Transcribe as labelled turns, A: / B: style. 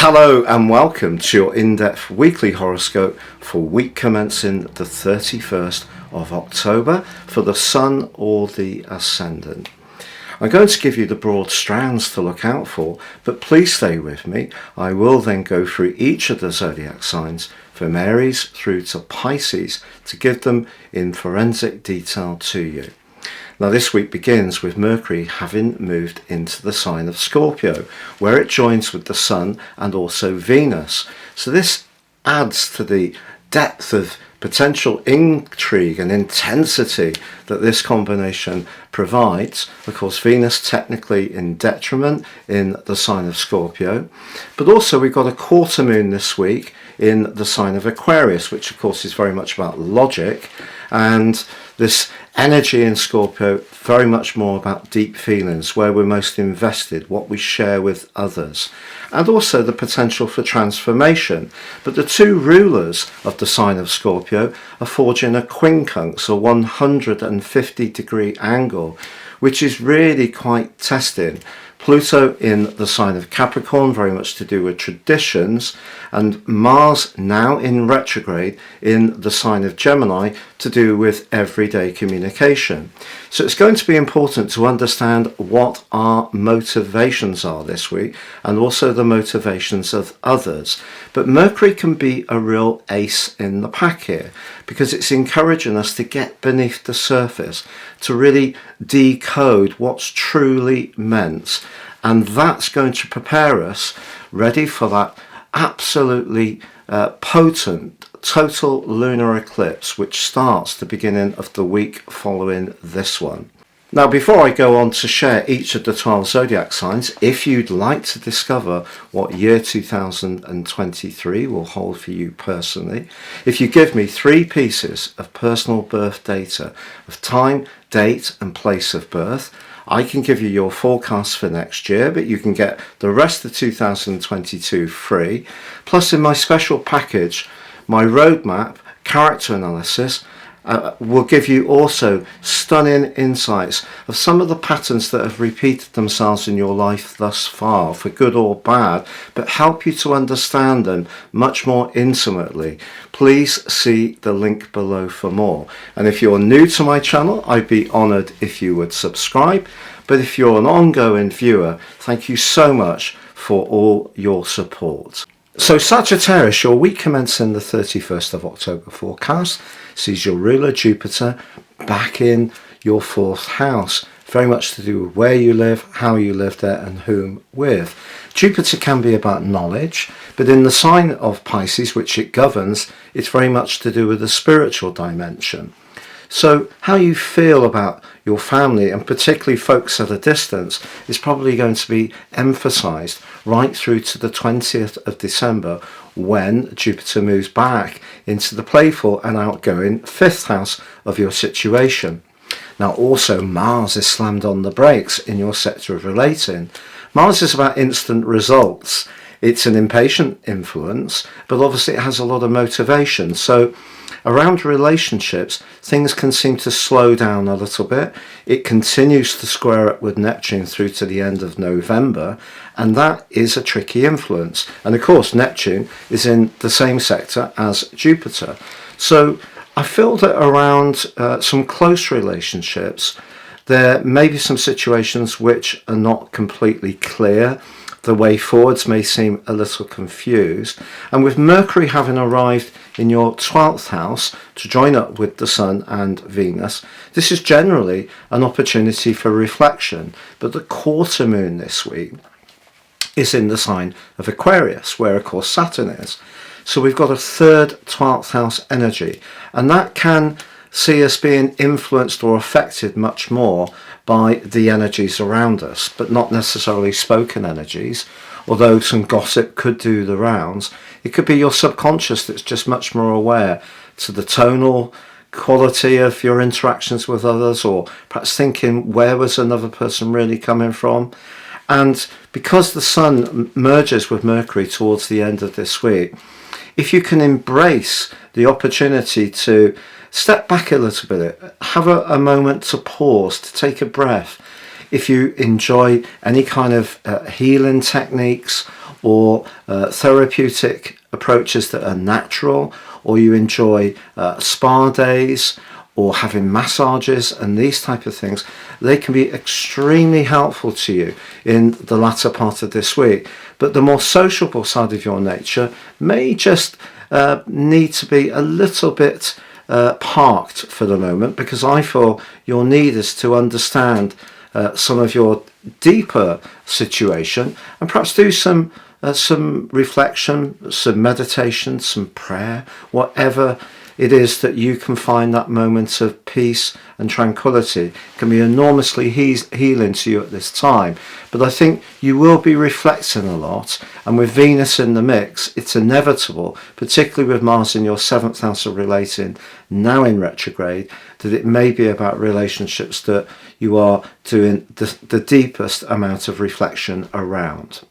A: Hello and welcome to your in-depth weekly horoscope for week commencing the 31st of October for the Sun or the Ascendant. I'm going to give you the broad strands to look out for, but please stay with me. I will then go through each of the zodiac signs from Aries through to Pisces to give them in forensic detail to you. Now this week begins with Mercury having moved into the sign of Scorpio, where it joins with the Sun and also Venus. So this adds to the depth of potential intrigue and intensity that this combination provides. Of course, Venus technically in detriment in the sign of Scorpio, but also we've got a quarter moon this week in the sign of Aquarius, which of course is very much about logic, and this energy in Scorpio very much more about deep feelings, where we're most invested, what we share with others, and also the potential for transformation. But the two rulers of the sign of Scorpio are forging a quincunx, a 150-degree angle, which is really quite testing. Pluto in the sign of Capricorn, very much to do with traditions, and Mars now in retrograde in the sign of Gemini to do with everyday communication. So it's going to be important to understand what our motivations are this week and also the motivations of others. But Mercury can be a real ace in the pack here because it's encouraging us to get beneath the surface, to really decode what's truly meant. And that's going to prepare us ready for that absolutely potent total lunar eclipse, which starts the beginning of the week following this one. Now, before I go on to share each of the 12 zodiac signs, if you'd like to discover what year 2023 will hold for you personally, if you give me 3 pieces of personal birth data of time, date and place of birth, I can give you your forecast for next year, but you can get the rest of 2022 free. Plus in my special package, my roadmap, character analysis, will give you also stunning insights of some of the patterns that have repeated themselves in your life thus far, for good or bad, but help you to understand them much more intimately. Please see the link below for more. And if you're new to my channel, I'd be honoured if you would subscribe. But if you're an ongoing viewer, thank you so much for all your support. So Sagittarius, your week commencing the 31st of October forecast sees your ruler Jupiter back in your 4th house. Very much to do with where you live, how you live there and whom with. Jupiter can be about knowledge, but in the sign of Pisces, which it governs, it's very much to do with the spiritual dimension. So how you feel about your family, and particularly folks at a distance, is probably going to be emphasized right through to the 20th of December when Jupiter moves back into the playful and outgoing 5th house of your situation. Now also Mars is slammed on the brakes in your sector of relating. Mars is about instant results. It's an impatient influence, but obviously it has a lot of motivation. So around relationships, things can seem to slow down a little bit. It continues to square up with Neptune through to the end of November, and that is a tricky influence. And of course, Neptune is in the same sector as Jupiter. So I feel that around some close relationships, there may be some situations which are not completely clear. The way forwards may seem a little confused. And with Mercury having arrived in your 12th house to join up with the Sun and Venus, this is generally an opportunity for reflection. But the quarter moon this week is in the sign of Aquarius, where of course Saturn is. So we've got a 3rd 12th house energy, and that can see us being influenced or affected much more by the energies around us, but not necessarily spoken energies, although some gossip could do the rounds. It could be your subconscious that's just much more aware to the tonal quality of your interactions with others, or perhaps thinking, where was another person really coming from? And because the Sun merges with Mercury towards the end of this week, if you can embrace the opportunity to step back a little bit, have a moment to pause, to take a breath. If you enjoy any kind of healing techniques or therapeutic approaches that are natural, or you enjoy spa days or having massages and these type of things, they can be extremely helpful to you in the latter part of this week. But the more sociable side of your nature may just need to be a little bit parked for the moment, because I feel your need is to understand some of your deeper situation and perhaps do some reflection, some meditation, some prayer, whatever it is that you can find that moment of peace and tranquility can be enormously healing to you at this time. But I think you will be reflecting a lot, and with Venus in the mix, it's inevitable, particularly with Mars in your 7th house of relating, now in retrograde, that it may be about relationships that you are doing the deepest amount of reflection around.